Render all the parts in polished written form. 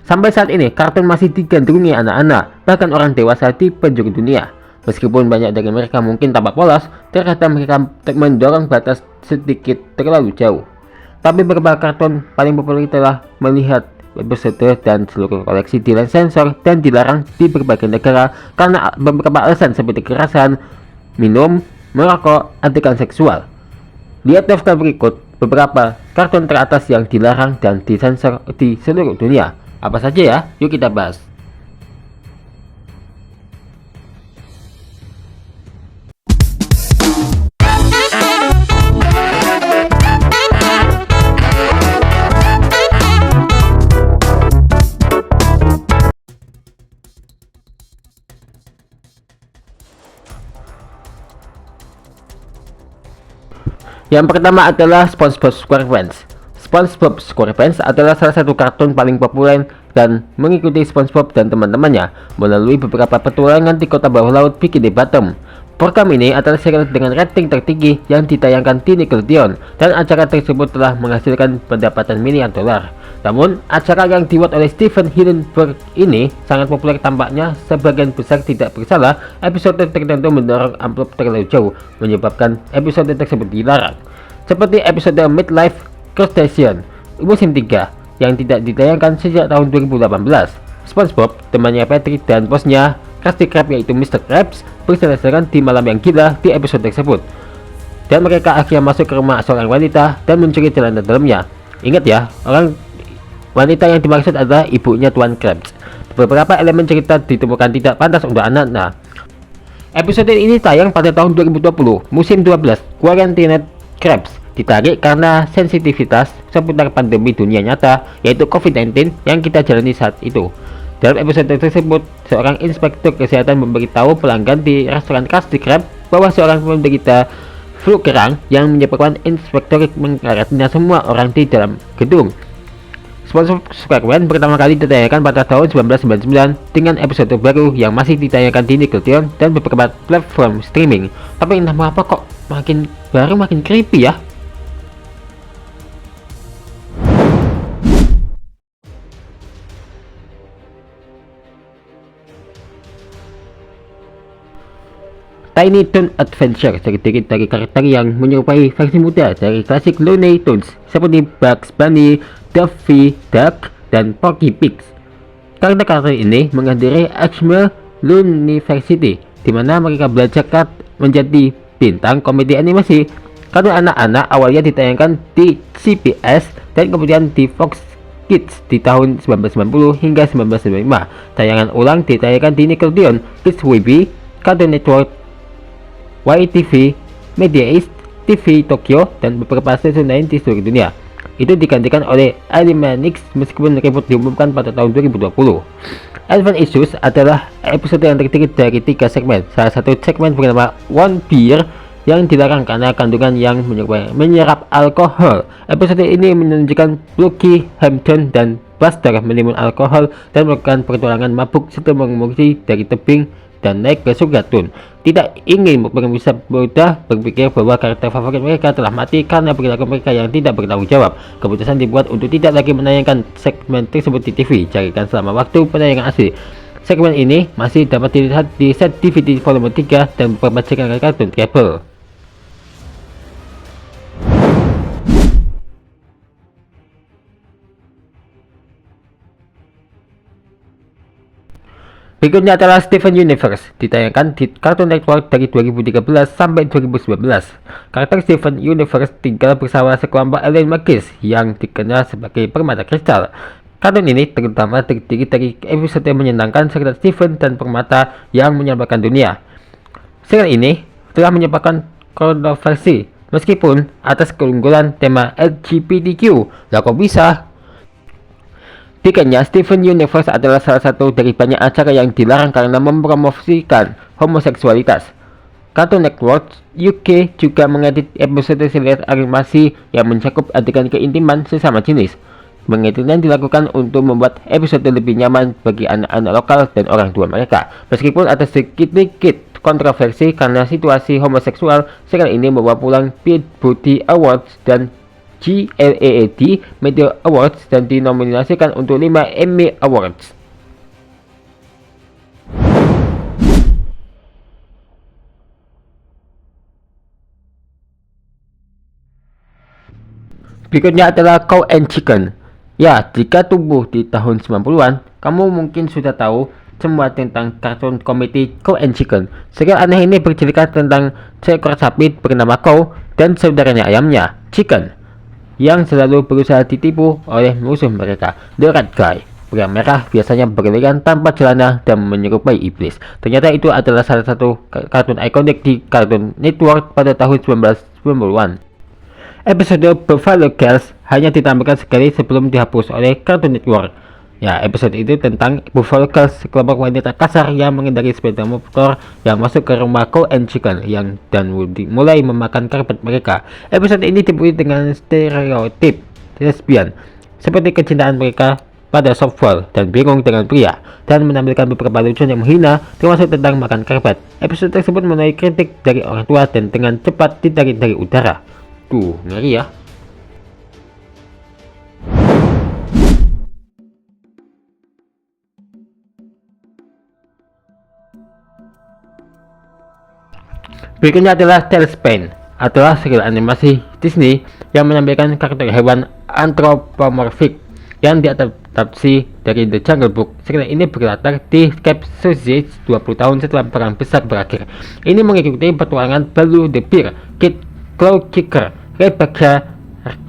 Sampai saat ini, kartun masih digandrungi anak-anak, bahkan orang dewasa di penjuru dunia. Meskipun banyak dari mereka mungkin tampak polos, terkadang mereka mendorong batas sedikit terlalu jauh. Tapi beberapa kartun paling populer telah melihat episode dan seluruh koleksi disensor dan dilarang di berbagai negara karena beberapa alasan seperti kekerasan, minum, merokok, adegan seksual. Lihat daftar berikut beberapa kartun teratas yang dilarang dan disensor di seluruh dunia. Apa saja ya? Yuk kita bahas. Yang pertama adalah SpongeBob SquarePants. SpongeBob SquarePants adalah salah satu kartun paling populer dan mengikuti SpongeBob dan teman-temannya melalui beberapa petualangan di kota bawah laut Bikini Bottom. Program ini adalah serial dengan rating tertinggi yang ditayangkan di Nickelodeon, dan acara tersebut telah menghasilkan pendapatan miliar dolar. Namun, acara yang dibuat oleh Steven Hillenburg ini sangat populer tampaknya sebagian besar tidak bersalah. Episode tertentu mendorong amplop terlalu jauh, menyebabkan episode tersebut dilarang. Seperti episode Midlife Crustacean musim 3 yang tidak ditayangkan sejak tahun 2018. SpongeBob, temannya Patrick, dan bosnya Krusty Krab yaitu Mr. Krabs bersenang-senang di malam yang gila di episode tersebut, dan mereka akhirnya masuk ke rumah seorang wanita dan mencuri celana dalamnya. Ingat ya, orang wanita yang dimaksud adalah ibunya Tuan Krabs. Beberapa elemen cerita ditemukan tidak pantas untuk anak-anak. Episode ini tayang pada tahun 2020, musim 12. Quarantined Krabs ditarik karena sensitivitas seputar pandemi dunia nyata, yaitu COVID-19 yang kita jalani saat itu. Dalam episode tersebut, seorang inspektur kesehatan memberitahu pelanggan di restoran Krusty Krab bahwa seorang penderita flu kerang yang menyebabkan inspektur mengkarantina semua orang di dalam gedung. SpongeBob SquarePants pertama kali ditayangkan pada tahun 1999 dengan episode baru yang masih ditayangkan di Nickelodeon dan beberapa platform streaming. Tapi entah mengapa kok makin baru makin creepy ya. Tiny Toon Adventure terdiri dari karakter yang menyerupai versi muda dari klasik Looney Tunes seperti Bugs Bunny, Daffy Duck, dan Porky Pig. Karakter-karakter ini menghadiri Exmouth University, di mana mereka belajar menjadi bintang komedi animasi. Kartun anak-anak awalnya ditayangkan di CBS dan kemudian di Fox Kids di tahun 1990 hingga 1995. Tayangan ulang ditayangkan di Nickelodeon, Kids WB, Cartoon Network, YTV, Media East, TV Tokyo, dan beberapa stasiun lain di seluruh dunia. Itu digantikan oleh Animaniacs meskipun reboot diumumkan pada tahun 2020. Advent Issues adalah episode yang terdiri dari 3 segmen. Salah satu segmen bernama One Beer yang dilarang karena kandungan yang menyerap alkohol. Episode ini menunjukkan Lucky, Hampton, dan Buster menimbun alkohol dan melakukan pertualangan mabuk setelah mengemudi dari tebing dan naik ke surga Toon. Tidak ingin bisa mudah berpikir bahwa karakter favorit mereka telah mati karena perilaku mereka yang tidak bertanggung jawab. Keputusan dibuat untuk tidak lagi menayangkan segmen tersebut di TV, carikan selama waktu penayangan asli. Segmen ini masih dapat dilihat di set DVD volume 3 dan beberapa channel kartun kabel. Berikutnya adalah Steven Universe, ditayangkan di Cartoon Network dari 2013 sampai 2019. Karakter Steven Universe tinggal bersama sekelompok alien magis yang dikenal sebagai permata kristal. Kartun ini terutama terdiri dari episode menyenangkan serta Steven dan permata yang menyelamatkan dunia. Serial ini telah menyebabkan kontroversi meskipun atas keunggulan tema LGBTQ. Lah kok bisa? Di Kenya, Steven Universe adalah salah satu dari banyak acara yang dilarang karena mempromosikan homoseksualitas. Cartoon Network UK juga mengedit episode serial animasi yang mencakup adegan keintiman sesama jenis. Pengeditan dilakukan untuk membuat episode lebih nyaman bagi anak-anak lokal dan orang tua mereka. Meskipun ada sedikit kontroversi karena situasi homoseksual, serial ini membawa pulang Peabody Awards dan GLAAD Media Awards dan dinominasikan untuk 5 Emmy Awards. Berikutnya adalah Cow and Chicken. Ya, jika tumbuh di tahun 90-an, kamu mungkin sudah tahu semua tentang kartun komedi Cow and Chicken. Serial aneh ini bercerita tentang seekor sapi bernama Cow dan saudaranya ayamnya, Chicken, yang selalu berusaha ditipu oleh musuh mereka, The Red Guy. Pria merah biasanya berkeliaran tanpa celana dan menyerupai iblis. Ternyata itu adalah salah satu kartun ikonik di Cartoon Network pada tahun 1990-an. Episode Buffalo Girls hanya ditampilkan sekali sebelum dihapus oleh Cartoon Network. Ya, episode itu tentang Buffalo Girls, sekelompok wanita kasar yang mengendarai sepeda motor yang masuk ke rumah Cow and Chicken dan mulai memakan karpet mereka. Episode ini dipenuhi dengan stereotip lesbian, seperti kecintaan mereka pada softball dan bingung dengan pria, dan menampilkan beberapa lucu yang menghina, termasuk tentang makan karpet. Episode tersebut menuai kritik dari orang tua dan dengan cepat ditarik dari udara. Tuh, ngeri ya. Berikutnya adalah Tailspin, adalah serial animasi Disney yang menampilkan karakter hewan antropomorfik yang diadaptasi dari The Jungle Book. Serial ini berlatar di Cape Sausage 20 tahun setelah Perang Besar berakhir. Ini mengikuti petualangan Baloo the Bear, Kid Clawkicker, Rebecca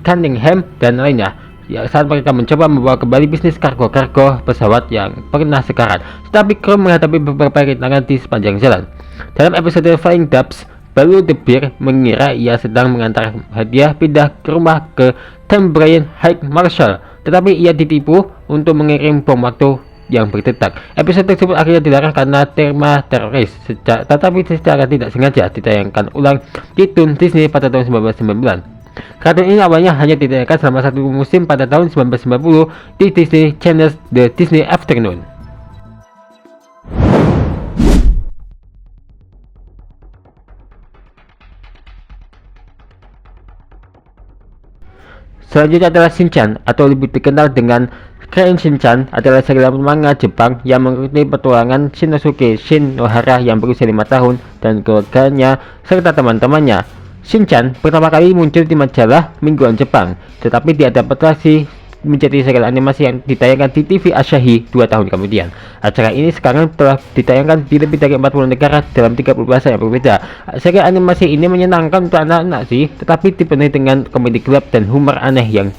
Cunningham, dan lainnya. Ya, saat mereka mencoba membawa kembali bisnis kargo-kargo pesawat yang pernah sekarat, tetapi kru menghadapi beberapa rintangan di sepanjang jalan. Dalam episode Flying Dubs, Baloo the Bear mengira ia sedang mengantar hadiah pindah ke rumah ke Tambrian High Marshal, tetapi ia ditipu untuk mengirim bom waktu yang berdetak. Episode tersebut akhirnya dilarang karena tema teroris, tetapi secara tidak sengaja ditayangkan ulang di Toon Disney pada tahun 1999. Kartun ini awalnya hanya ditayangkan selama satu musim pada tahun 1990 di Disney Channel The Disney Afternoon. Selanjutnya adalah Shinchan, atau lebih dikenal dengan Crayon Shinchan, adalah serial manga Jepang yang mengikuti petualangan Shinosuke Shinohara yang berusia 5 tahun dan keluarganya serta teman-temannya. Shinchan pertama kali muncul di majalah mingguan Jepang, tetapi diadaptasi menjadi serial animasi yang ditayangkan di TV Asahi 2 tahun kemudian. Acara ini sekarang telah ditayangkan di lebih dari 40 negara dalam 30 bahasa yang berbeda. Serial animasi ini menyenangkan untuk anak-anak sih, tetapi dipenuhi dengan komedi gelap dan humor aneh yang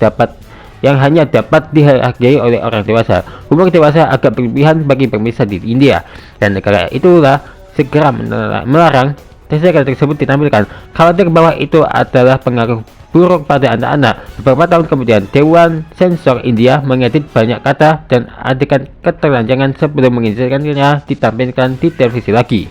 hanya dapat dihargai oleh orang dewasa. Humor dewasa agak berlebihan bagi pemirsa di India, dan negara itulah segera melarang serial tersebut ditampilkan, khawatir bahwa itu adalah pengaruh buruk pada anak-anak. Beberapa tahun kemudian, Dewan Sensor India mengedit banyak kata dan adegan keterlanjangan sebelum mengizinkannya ditampilkan di televisi lagi.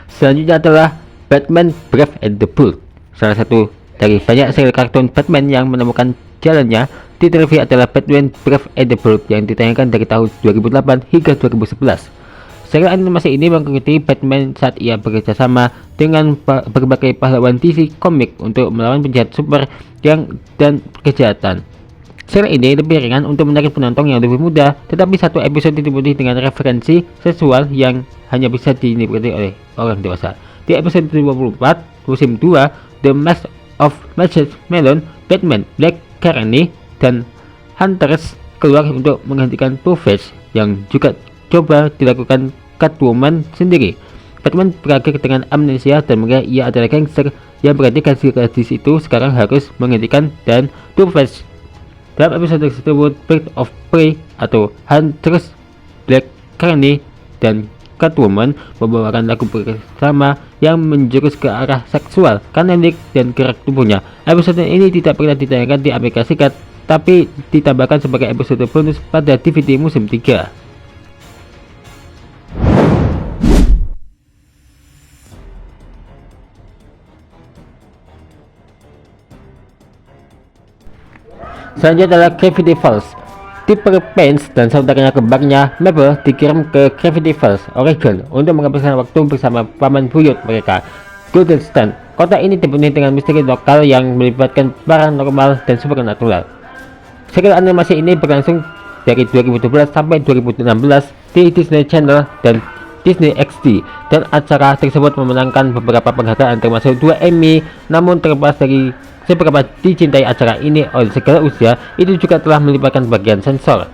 Selanjutnya adalah Batman Brave and the Bold. Salah satu dari banyak serial kartun Batman yang menemukan jalannya di televisi adalah Batman Brave and the Bold yang ditayangkan dari tahun 2008 hingga 2011. Serial animasi ini mengikuti Batman saat ia bekerja sama dengan berbagai pahlawan DC komik untuk melawan penjahat super dan kejahatan. Serial ini lebih ringan untuk menarik penonton yang lebih muda, tetapi satu episode dipenuhi dengan referensi seksual yang hanya bisa dinikmati oleh orang dewasa. Di episode 24 musim 2, The Mask of Magic Melon, Batman, Black Canary, dan Hunters keluar untuk menghentikan Two-Face yang juga coba dilakukan Catwoman sendiri. Batman berakhir dengan amnesia dan mengira ia adalah gangster, yang berarti gadis itu sekarang harus menghentikan dan Two-Face. Dalam episode tersebut, Bird of Prey atau Hunters, Black Canary, dan Catwoman membawakan lagu bersama yang menjurus ke arah seksual karena lirik dan gerak tubuhnya. Episode ini tidak pernah ditayangkan di Amerika Serikat, tapi ditambahkan sebagai episode bonus pada DVD musim 3. Selanjutnya adalah Gravity Falls. Tipper Pence dan saudaranya kembarnya Mabel dikirim ke Gravity Falls, Oregon untuk menghabiskan waktu bersama paman buyut mereka, Guldenstan. Kota ini dipenuhi dengan misteri lokal yang melibatkan paranormal dan supernatural. Serial animasi ini berlangsung dari 2012 sampai 2016 di Disney Channel dan Disney XD, dan acara tersebut memenangkan beberapa penghargaan termasuk 2 Emmy. Namun terlepas dari seberapa dicintai acara ini oleh segala usia, itu juga telah melibatkan bagian sensor.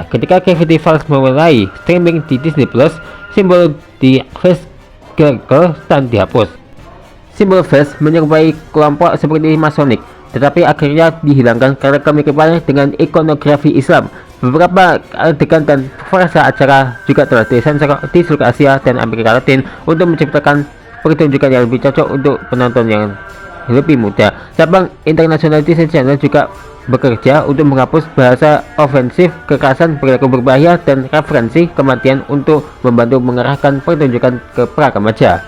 Ketika Gravity Falls mulai streaming di Disney Plus, simbol di face girl stand dihapus. Simbol face menyerupai kelompok seperti Masonic, tetapi akhirnya dihilangkan karena kemiripannya dengan ikonografi Islam. Beberapa adegan dan frasa acara juga telah disensor di seluruh Asia dan Amerika Latin untuk menciptakan pertunjukan yang lebih cocok untuk penonton yang lebih muda. Cabang internasional Disney Channel juga bekerja untuk menghapus bahasa ofensif, kekerasan, perilaku berbahaya, dan referensi kematian untuk membantu mengarahkan pertunjukan ke para remaja.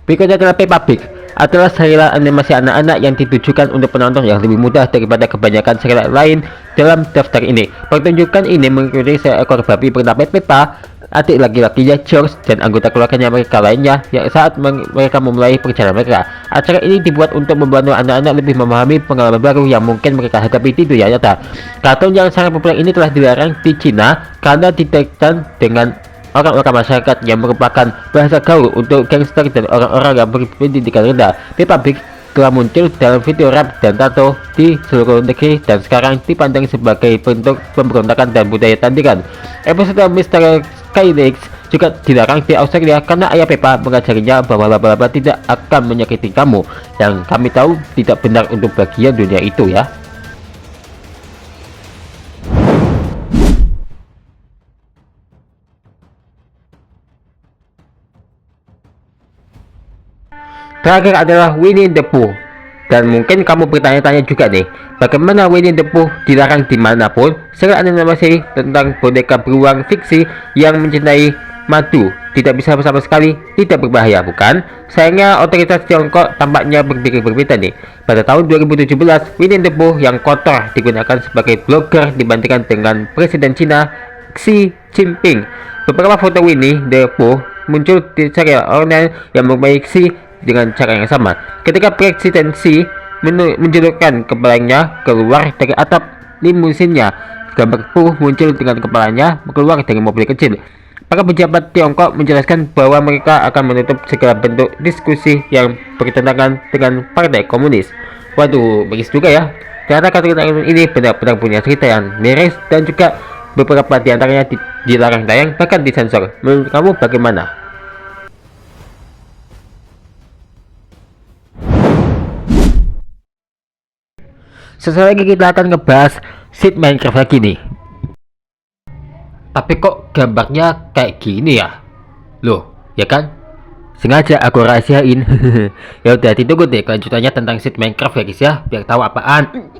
Berikutnya adalah Peppa Pig, adalah serial animasi anak-anak yang ditujukan untuk penonton yang lebih muda daripada kebanyakan serial lain dalam daftar ini. Pertunjukan ini mengikuti seekor babi bernama Peppa, adik laki-lakinya George, dan anggota keluarganya mereka lainnya yang saat mereka memulai perjalanan mereka. Acara ini dibuat untuk membantu anak-anak lebih memahami pengalaman baru yang mungkin mereka hadapi di dunia nyata. Kartun yang sangat populer ini telah dilarang di Cina karena dikaitkan dengan orang-orang masyarakat yang merupakan bahasa gaul untuk gangster dan orang-orang yang berpendidikan rendah. Peppa Pig telah muncul dalam video rap dan tato di seluruh negeri dan sekarang dipandang sebagai bentuk pemberontakan dan budaya tandingan. Episode Mr. Skylex juga dilarang di Australia karena ayah Peppa mengajarinya bahwa laba-laba tidak akan menyakiti kamu, yang kami tahu tidak benar untuk bagian dunia itu ya. Terakhir adalah Winnie the Pooh. Dan mungkin kamu bertanya-tanya juga nih, bagaimana Winnie the Pooh dilarang dimanapun? Serial animasi tentang boneka beruang fiksi yang mencintai madu tidak bisa sama sekali tidak berbahaya, bukan? Sayangnya otoritas Tiongkok tampaknya berpikir berbeda nih. Pada tahun 2017, Winnie the Pooh yang kotor digunakan sebagai blogger dibandingkan dengan Presiden Cina Xi Jinping. Beberapa foto Winnie the Pooh muncul di serial online yang merupakan Xi dengan cara yang sama. Ketika Presiden Xi menjulurkan kepalanya keluar dari atap limusinnya, gambar Pooh muncul dengan kepalanya keluar dari mobil kecil. Para pejabat Tiongkok menjelaskan bahwa mereka akan menutup segala bentuk diskusi yang bertentangan dengan Partai Komunis. Waduh, bagus juga ya. Ternyata kartun ini benar-benar punya cerita yang miris dan juga beberapa diantaranya dilarang tayang, bahkan disensor. Menurut kamu bagaimana? Sesuai lagi kita akan ngebahas seed Minecraft lagi nih. Tapi kok gambarnya kayak gini ya? Loh, ya kan? Sengaja aku rahasiain. Ya udah ditunggu deh kelanjutannya tentang seed Minecraft ya guys ya, biar tahu apaan.